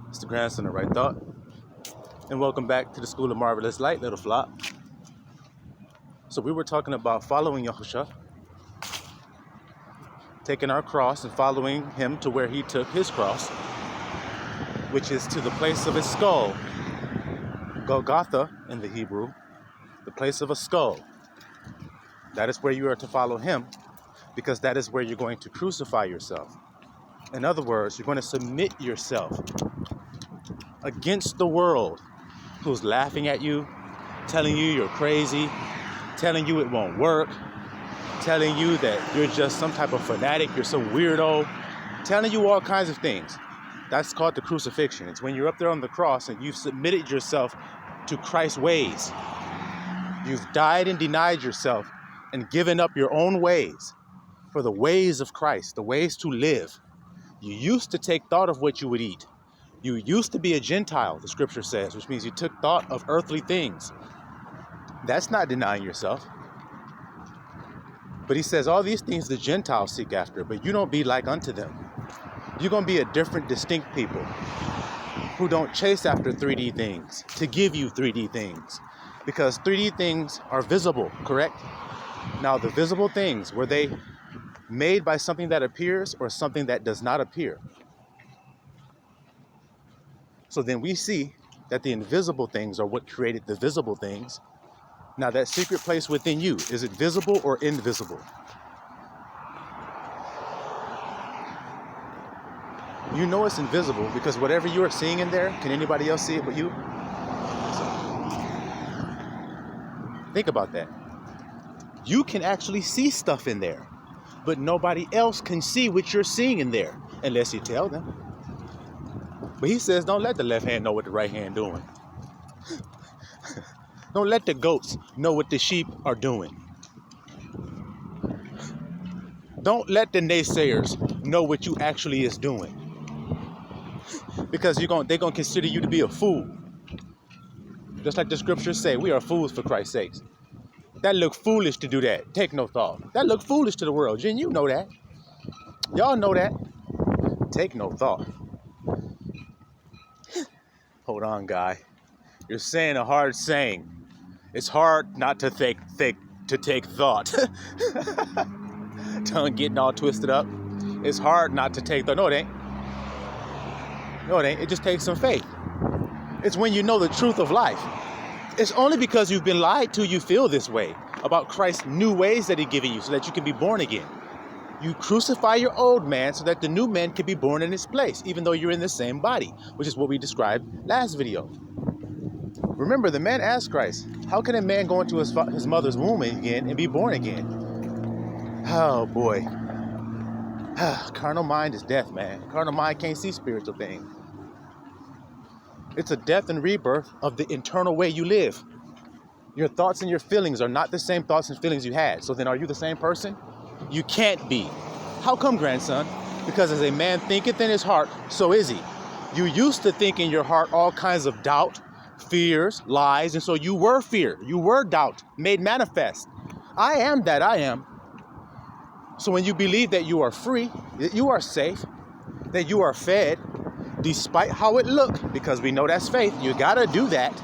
It's the grandson of Right Thought. And welcome back to the School of Marvelous Light, little flock. So we were talking about following Yahusha, taking our cross and following him to where he took his cross, which is to the place of his skull. Golgotha in the Hebrew, the place of a skull. That is where you are to follow him, because that is where you're going to crucify yourself. In other words, you're going to submit yourself against the world who's laughing at you, telling you you're crazy, telling you it won't work, telling you that you're just some type of fanatic, you're some weirdo, telling you all kinds of things. That's called the crucifixion. It's when you're up there on the cross and you've submitted yourself to Christ's ways. You've died and denied yourself and given up your own ways for the ways of Christ, the ways to live. You used to take thought of what you would eat. You used to be a Gentile, the scripture says, which means you took thought of earthly things. That's not denying yourself. But he says all these things the Gentiles seek after, but you don't be like unto them. You're going to be a different, distinct people who don't chase after 3D things to give you 3D things. Because 3D things are visible, correct? Now, the visible things, were they made by something that appears or something that does not appear? So then we see that the invisible things are what created the visible things. Now, that secret place within you, is it visible or invisible? You know it's invisible because whatever you are seeing in there, can anybody else see it but you? Think about that. You can actually see stuff in there, but nobody else can see what you're seeing in there unless you tell them. But he says, don't let the left hand know what the right hand doing. Don't let the goats know what the sheep are doing. Don't let the naysayers know what you actually is doing. Because they're going to consider you to be a fool. Just like the scriptures say, we are fools for Christ's sakes. That look foolish to do that. Take no thought. That look foolish to the world. Jen, you know that. Y'all know that. Take no thought. Hold on, guy. You're saying a hard saying. It's hard not to take thought. Tongue getting all twisted up. It's hard not to take thought. No, it ain't. No, it ain't. It just takes some faith. It's when you know the truth of life. It's only because you've been lied to you feel this way about Christ's new ways that he's giving you so that you can be born again. You crucify your old man so that the new man can be born in his place, even though you're in the same body, which is what we described last video. Remember, the man asked Christ, how can a man go into his mother's womb again and be born again? Oh, boy. Carnal mind is death, man. Carnal mind can't see spiritual things. It's a death and rebirth of the internal way you live. Your thoughts and your feelings are not the same thoughts and feelings you had. So then are you the same person? You can't be. How come, grandson? Because as a man thinketh in his heart, so is he. You used to think in your heart all kinds of doubt, fears, lies, and so you were fear. You were doubt made manifest. I am that I am. So when you believe that you are free, that you are safe, that you are fed, despite how it looked, because we know that's faith, you gotta do that.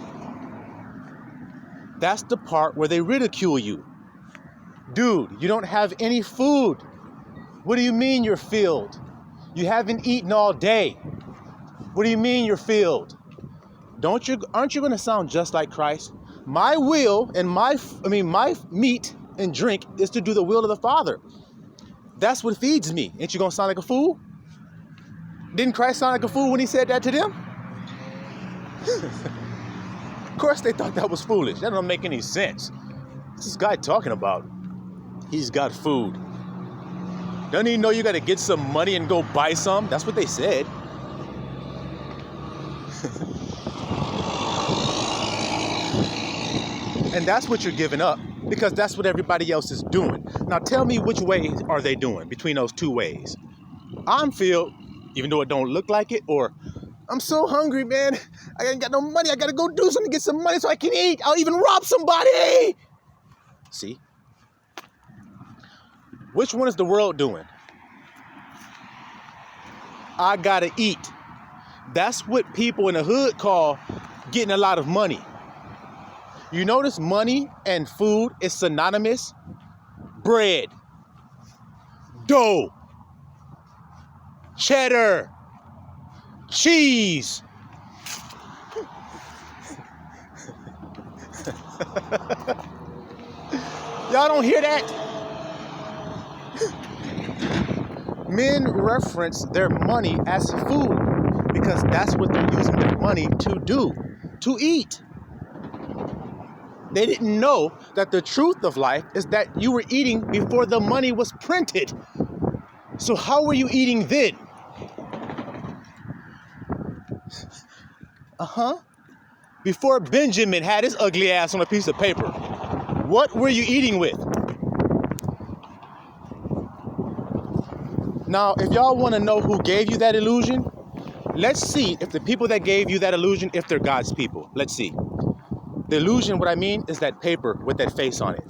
That's the part where they ridicule you. Dude, you don't have any food. What do you mean you're filled? You haven't eaten all day. What do you mean you're filled? Aren't you going to sound just like Christ? My will and my meat and drink is to do the will of the Father. That's what feeds me. Ain't you going to sound like a fool? Didn't Christ sound like a fool when he said that to them? Of course they thought that was foolish. That don't make any sense. What's this guy talking about? He's got food. Doesn't he know you got to get some money and go buy some? That's what they said. And that's what you're giving up, because that's what everybody else is doing. Now tell me, which way are they doing between those two ways? I'm filled, even though it don't look like it, or I'm so hungry, man. I ain't got no money. I got to go do something to get some money so I can eat. I'll even rob somebody. See? Which one is the world doing? I got to eat. That's what people in the hood call getting a lot of money. You notice money and food is synonymous? Bread, dough, cheddar, cheese. Y'all don't hear that? Men reference their money as food because that's what they're using their money to do, to eat. They didn't know that the truth of life is that you were eating before the money was printed. So how were you eating then? Before Benjamin had his ugly ass on a piece of paper, what were you eating with? Now, if y'all want to know who gave you that illusion, let's see if the people that gave you that illusion, if they're God's people. Let's see. The illusion, what I mean, is that paper with that face on it.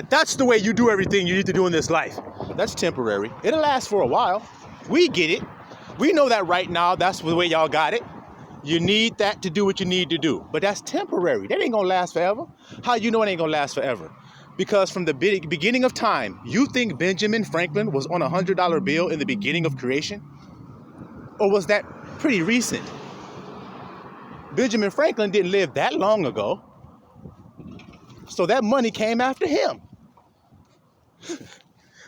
That's the way you do everything you need to do in this life. That's temporary. It'll last for a while. We get it. We know that right now. That's the way y'all got it. You need that to do what you need to do. But that's temporary. That ain't gonna last forever. How you know it ain't gonna last forever? Because from the beginning of time, you think Benjamin Franklin was on a $100 bill in the beginning of creation? Or was that pretty recent? Benjamin Franklin didn't live that long ago. So that money came after him.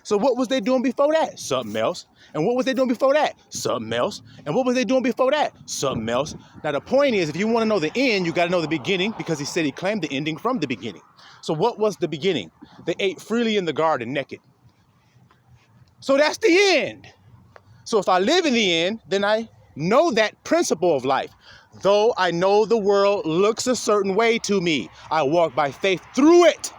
So what was they doing before that? Something else. And what was they doing before that? Something else. And what was they doing before that? Something else. Now the point is, if you want to know the end, you got to know the beginning, because he said he claimed the ending from the beginning. So what was the beginning? They ate freely in the garden naked. So that's the end. So if I live in the end, then I know that principle of life. Though I know the world looks a certain way to me, I walk by faith through it.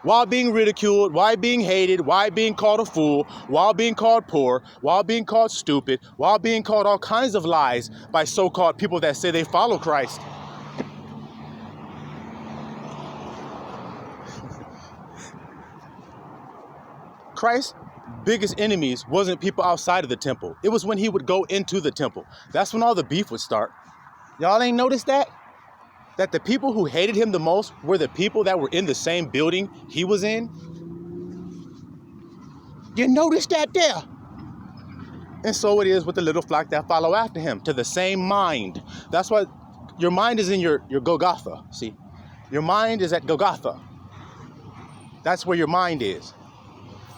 While being ridiculed, while being hated, while being called a fool, while being called poor, while being called stupid, while being called all kinds of lies by so-called people that say they follow Christ. Christ's biggest enemies wasn't people outside of the temple. It was when he would go into the temple. That's when all the beef would start. Y'all ain't noticed that? That the people who hated him the most were the people that were in the same building he was in? You noticed that there? And so it is with the little flock that follow after him, to the same mind. That's why your mind is in your Golgotha, see? Your mind is at Golgotha. That's where your mind is.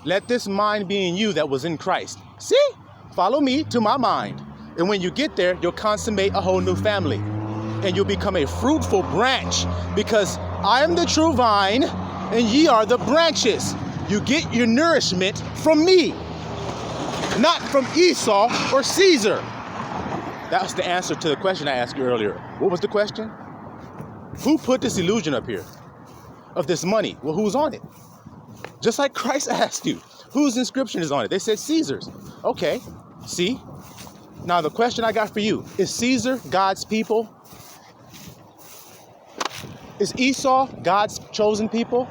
Let this mind be in you that was in Christ. See? Follow me to my mind. And when you get there, you'll consummate a whole new family. And you'll become a fruitful branch, because I am the true vine and ye are the branches. You get your nourishment from me, not from Esau or Caesar. That's the answer to the question I asked you earlier. What was the question? Who put this illusion up here of this money? Well, who's on it? Just like Christ asked you, whose inscription is on it? They said Caesar's. Okay, see? Now the question I got for you, is Caesar God's people? Is Esau God's chosen people?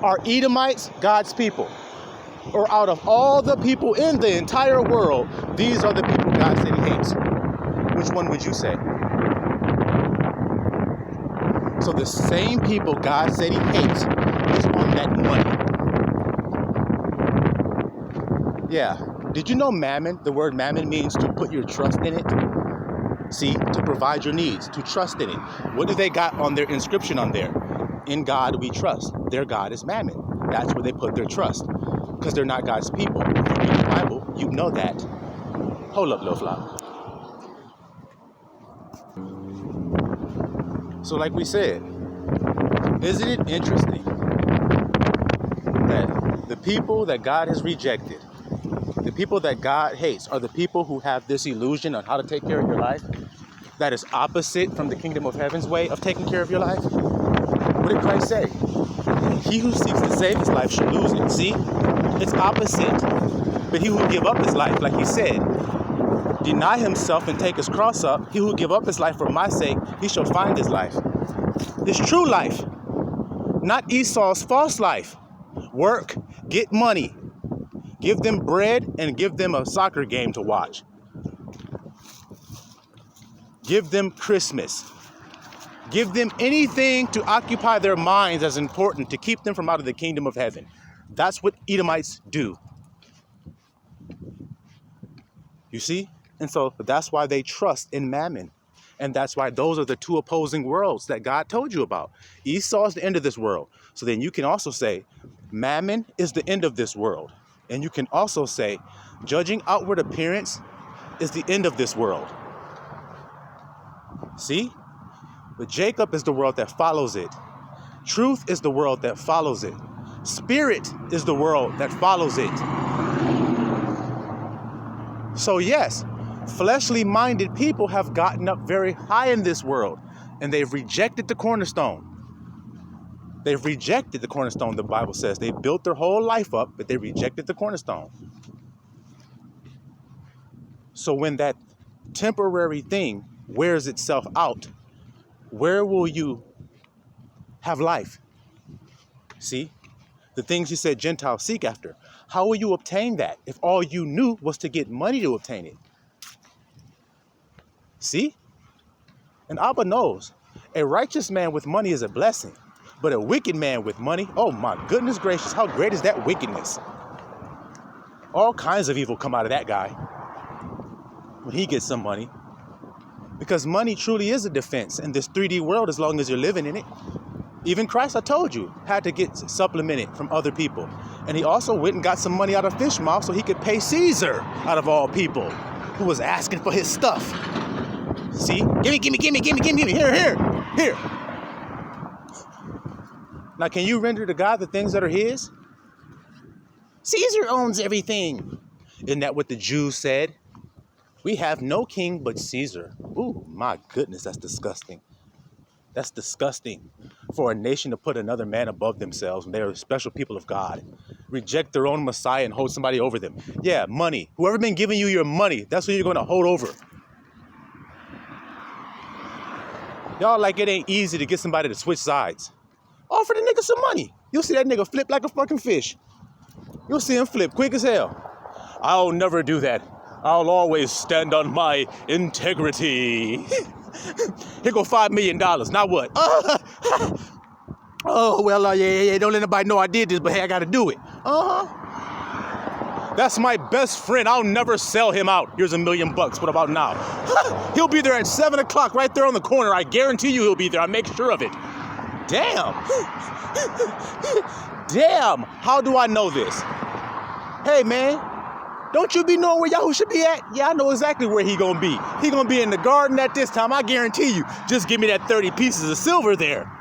Are Edomites God's people? Or out of all the people in the entire world, these are the people God said he hates? Which one would you say? So the same people God said he hates is on that money. Yeah. Did you know Mammon? The word Mammon means to put your trust in it. See, to provide your needs, to trust in it. What do they got on their inscription on there? In God we trust. Their God is Mammon. That's where they put their trust, because they're not God's people. If you read the Bible, you know that. Hold up, little flock. So like we said, isn't it interesting that the people that God has rejected, the people that God hates, are the people who have this illusion on how to take care of your life that is opposite from the kingdom of heaven's way of taking care of your life? What did Christ say? He who seeks to save his life shall lose it. See? It's opposite. But he who will give up his life, like he said, deny himself and take his cross up, he who will give up his life for my sake, he shall find his life. His true life, not Esau's false life. Work, get money. Give them bread and give them a soccer game to watch. Give them Christmas. Give them anything to occupy their minds as important to keep them from out of the kingdom of heaven. That's what Edomites do. You see? And so that's why they trust in Mammon. And that's why those are the two opposing worlds that God told you about. Esau is the end of this world. So then you can also say Mammon is the end of this world. And you can also say judging outward appearance is the end of this world. See? But Jacob is the world that follows it. Truth is the world that follows it. Spirit is the world that follows it. So yes, fleshly minded people have gotten up very high in this world, and they've rejected the cornerstone. They've rejected the cornerstone, the Bible says. They built their whole life up, but they rejected the cornerstone. So when that temporary thing wears itself out, where will you have life? See? The things you said Gentiles seek after. How will you obtain that if all you knew was to get money to obtain it? See? And Abba knows a righteous man with money is a blessing, but a wicked man with money, oh my goodness gracious, how great is that wickedness? All kinds of evil come out of that guy when he gets some money. Because money truly is a defense in this 3D world as long as you're living in it. Even Christ, I told you, had to get supplemented from other people. And he also went and got some money out of fish mouth so he could pay Caesar, out of all people, who was asking for his stuff. See? Gimme. Here. Now, can you render to God the things that are his? Caesar owns everything. Isn't that what the Jews said? We have no king but Caesar. Ooh, my goodness, that's disgusting. That's disgusting for a nation to put another man above themselves when they're special people of God. Reject their own Messiah and hold somebody over them. Yeah, money. Whoever been giving you your money, that's who you're going to hold over. Y'all like it ain't easy to get somebody to switch sides. Offer the nigga some money. You'll see that nigga flip like a fucking fish. You'll see him flip quick as hell. I'll never do that. I'll always stand on my integrity. Here go $5 million. Now what? Oh, well, yeah. Don't let nobody know I did this, but hey, I got to do it. That's my best friend. I'll never sell him out. Here's $1 million. What about now? He'll be there at 7 o'clock right there on the corner. I guarantee you he'll be there. I make sure of it. Damn. Damn. How do I know this? Hey, man. Don't you be knowing where Yahoo should be at? Yeah, I know exactly where he gonna be. He gonna be in the garden at this time, I guarantee you. Just give me that 30 pieces of silver there.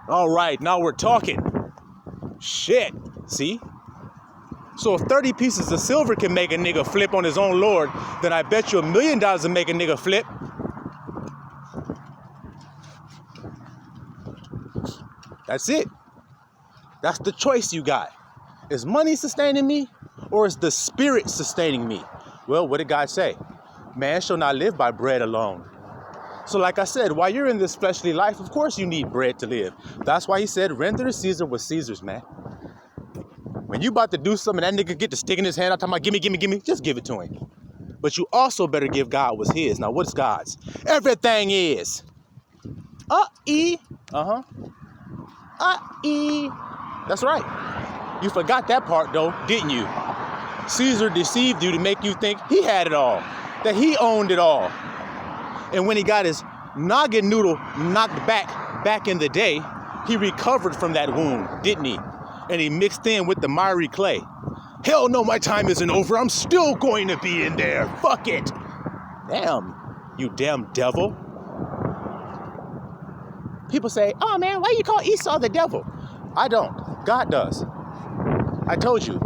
All right, now we're talking. Shit, see? So if 30 pieces of silver can make a nigga flip on his own Lord, then I bet you $1 million will make a nigga flip. That's it. That's the choice you got. Is money sustaining me, or is the spirit sustaining me? Well, what did God say? Man shall not live by bread alone. So like I said, while you're in this fleshly life, of course you need bread to live. That's why he said, render to Caesar what's Caesar's, man. When you about to do something, that nigga get to sticking his hand out, talking about gimme, just give it to him. But you also better give God what's his. Now, what's God's? Everything is. That's right. You forgot that part, though, didn't you? Caesar deceived you to make you think he had it all, that he owned it all. And when he got his noggin noodle knocked back in the day, he recovered from that wound, didn't he? And he mixed in with the miry clay. Hell no, my time isn't over. I'm still going to be in there. Fuck it. Damn, you damn devil. People say, oh man, why you call Esau the devil? I don't. God does. I told you,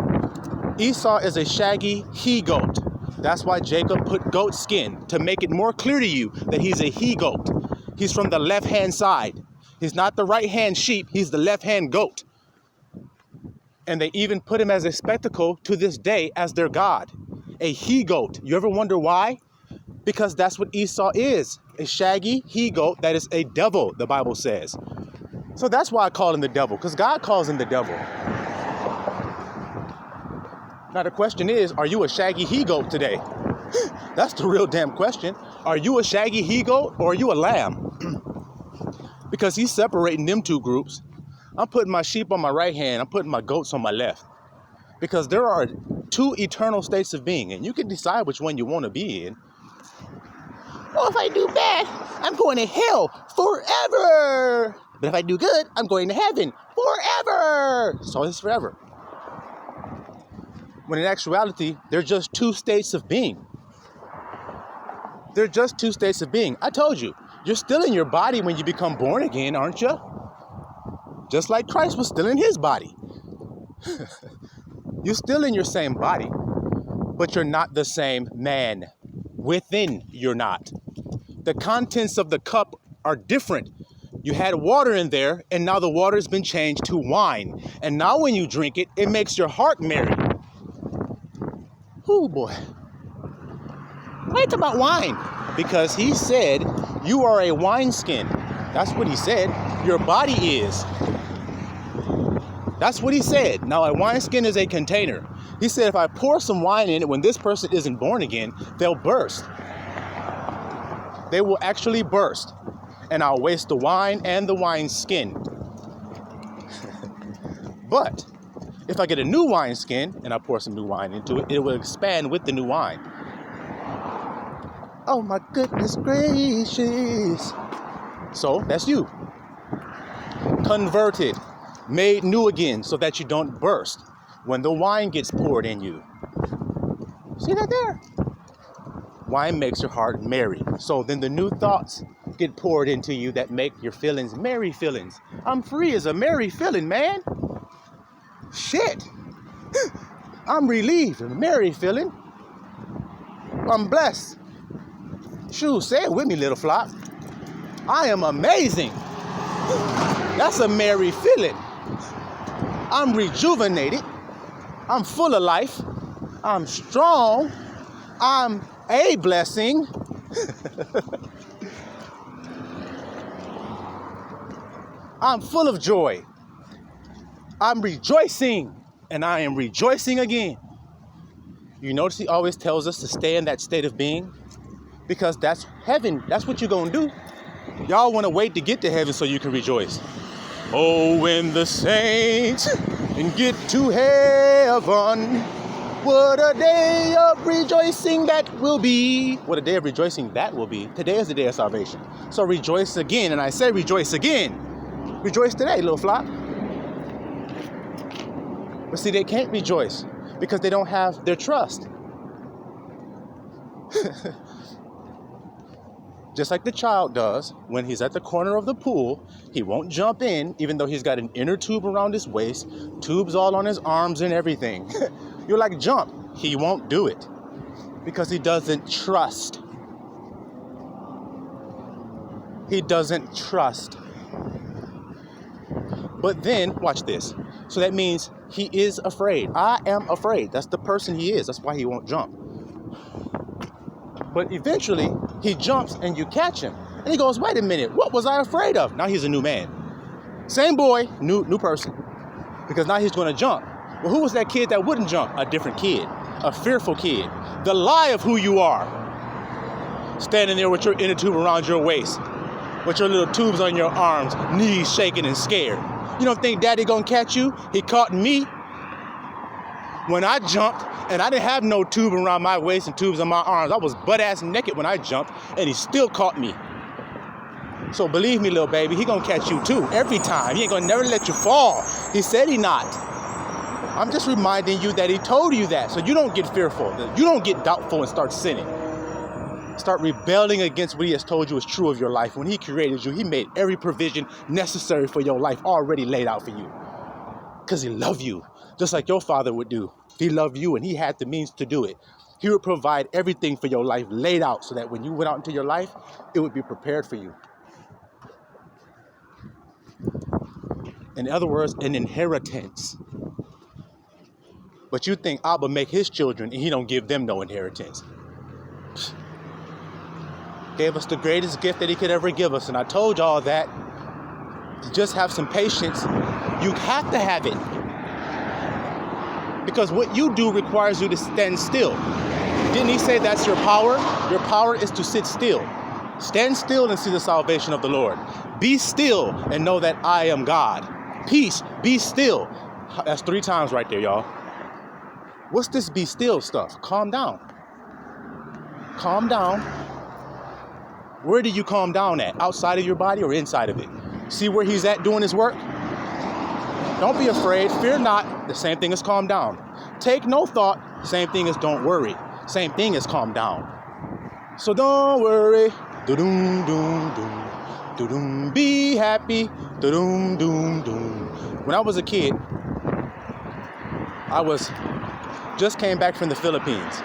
Esau is a shaggy he-goat. That's why Jacob put goat skin, to make it more clear to you that he's a he-goat. He's from the left-hand side. He's not the right-hand sheep, he's the left-hand goat. And they even put him as a spectacle to this day as their god. A he-goat. You ever wonder why? Because that's what Esau is. A shaggy he-goat that is a devil, the Bible says. So that's why I call him the devil, because God calls him the devil. Now the question is, are you a shaggy he-goat today? That's the real damn question. Are you a Shaggy Heigo or are you a lamb? Because he's separating them two groups. I'm putting my sheep on my right hand. I'm putting my goats on my left. Because there are two eternal states of being, and you can decide which one you want to be in. Oh, if I do bad, I'm going to hell forever. But if I do good, I'm going to heaven forever. So it's forever. When in actuality, they're just two states of being. They're just two states of being. I told you, you're still in your body when you become born again, aren't you? Just like Christ was still in his body. You're still in your same body, but you're not the same man. Within, you're not. The contents of the cup are different. You had water in there, and now the water has been changed to wine. And now when you drink it, it makes your heart merry. Oh boy. Why talk about wine? Because he said, you are a wineskin. That's what he said. Your body is. That's what he said. Now, a wineskin is a container. He said, if I pour some wine in it, when this person isn't born again, they'll burst. They will actually burst. And I'll waste the wine and the wineskin. But if I get a new wineskin and I pour some new wine into it, it will expand with the new wine. Oh my goodness gracious. So that's you. Converted. Made new again so that you don't burst when the wine gets poured in you. See that there? Wine makes your heart merry. So then the new thoughts get poured into you that make your feelings merry feelings. I'm free as a merry feeling, man. Shit. I'm relieved, a merry feeling. I'm blessed. Shoot, say it with me, little flop. I am amazing. That's a merry feeling. I'm rejuvenated. I'm full of life. I'm strong. I'm a blessing. I'm full of joy. I'm rejoicing. And I am rejoicing again. You notice he always tells us to stay in that state of being? Because that's heaven. That's what you're going to do. Y'all want to wait to get to heaven so you can rejoice. Oh, when the saints get to heaven, what a day of rejoicing that will be. What a day of rejoicing that will be. Today is the day of salvation. So rejoice again. And I say rejoice again. Rejoice today, little flop. But see, they can't rejoice because they don't have their trust. Just like the child does, when he's at the corner of the pool, he won't jump in, even though he's got an inner tube around his waist, tubes all on his arms and everything. You're like, jump. He won't do it because he doesn't trust. He doesn't trust. But then, watch this. So that means he is afraid. I am afraid. That's the person he is. That's why he won't jump. But eventually, he jumps and you catch him. And he goes, wait a minute, what was I afraid of? Now he's a new man. Same boy, new person. Because now he's going to jump. Well, who was that kid that wouldn't jump? A different kid. A fearful kid. The lie of who you are. Standing there with your inner tube around your waist. With your little tubes on your arms, knees shaking and scared. You don't think daddy going to catch you? He caught me when I jumped. And I didn't have no tube around my waist and tubes on my arms. I was butt-ass naked when I jumped, and he still caught me. So believe me, little baby, he gonna catch you too, every time. He ain't gonna never let you fall. He said he not. I'm just reminding you that he told you that, so you don't get fearful. You don't get doubtful and start sinning. Start rebelling against what he has told you is true of your life. When he created you, he made every provision necessary for your life already laid out for you. Because he loved you, just like your father would do. He loved you and he had the means to do it. He would provide everything for your life laid out so that when you went out into your life, it would be prepared for you. In other words, an inheritance. But you think Abba make his children and he don't give them no inheritance. Gave us the greatest gift that he could ever give us. And I told y'all that to just have some patience. You have to have it. Because what you do requires you to stand still. Didn't he say that's your power? Your power is to sit still. Stand still and see the salvation of the Lord. Be still and know that I am God. Peace, be still. That's 3 times right there, y'all. What's this be still stuff? Calm down. Calm down. Where do you calm down at? Outside of your body or inside of it? See where he's at doing his work? Don't be afraid. Fear not. The same thing as calm down. Take no thought. Same thing as don't worry. Same thing as calm down. So don't worry. Do-doom, doom, doom. Do-doom. Be happy. Do-doom, doom, doom. When I was a kid, I just came back from the Philippines.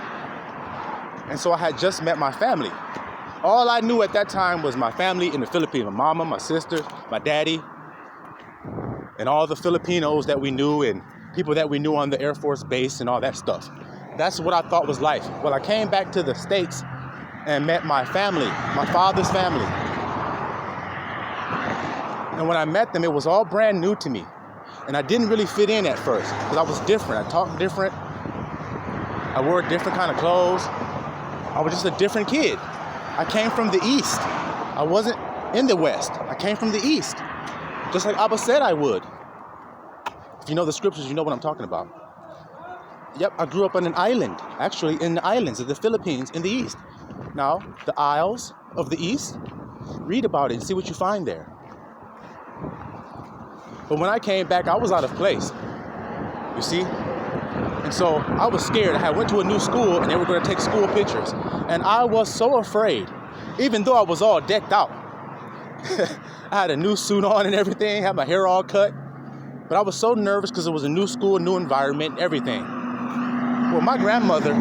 And so I had just met my family. All I knew at that time was my family in the Philippines. My mama, my sister, my daddy, and all the Filipinos that we knew and people that we knew on the Air Force base and all that stuff. That's what I thought was life. Well, I came back to the States and met my family, my father's family. And when I met them, it was all brand new to me. And I didn't really fit in at first because I was different. I talked different. I wore different kind of clothes. I was just a different kid. I came from the East. I wasn't in the West. I came from the East. Just like Abba said I would. If you know the scriptures, you know what I'm talking about. Yep, I grew up on an island. Actually, in the islands of the Philippines in the East. Now, the Isles of the East, read about it and see what you find there. But when I came back, I was out of place. You see? And so I was scared. I went to a new school and they were going to take school pictures. And I was so afraid, even though I was all decked out. I had a new suit on and everything, had my hair all cut. But I was so nervous because it was a new school, new environment, everything. Well, my grandmother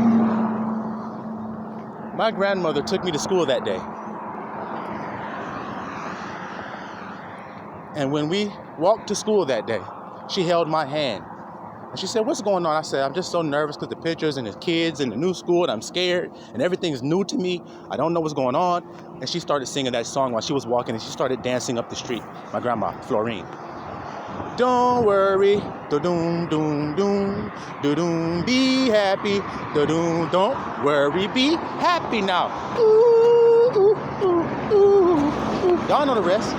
took me to school that day. And when we walked to school that day, she held my hand. And she said, "What's going on?" I said, "I'm just so nervous because the pictures and the kids and the new school and I'm scared and everything's new to me. I don't know what's going on." And she started singing that song while she was walking and she started dancing up the street. My grandma, Florine. Don't worry, do-doom, doom, doom, do-doom, be happy, do-doom, don't worry, be happy now. Ooh, ooh, ooh, ooh, ooh. Y'all know the rest.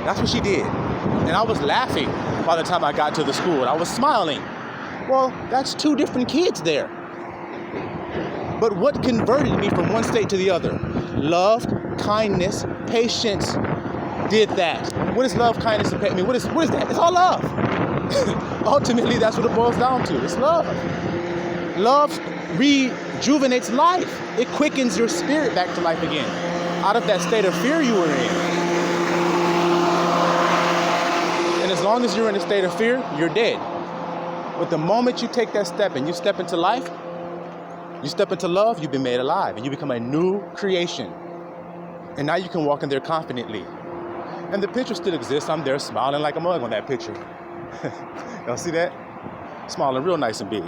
That's what she did. And I was laughing by the time I got to the school. I was smiling. Well, that's 2 different kids there. But what converted me from one state to the other? Love, kindness, patience did that. What is love, kindness, and patience? What is that? It's all love. Ultimately, that's what it boils down to. It's love. Love rejuvenates life. It quickens your spirit back to life again. Out of that state of fear you were in. And as long as you're in a state of fear, you're dead. But the moment you take that step and you step into life, you step into love, you've been made alive and you become a new creation. And now you can walk in there confidently. And the picture still exists. I'm there smiling like a mug on that picture. Y'all see that? Smiling real nice and big.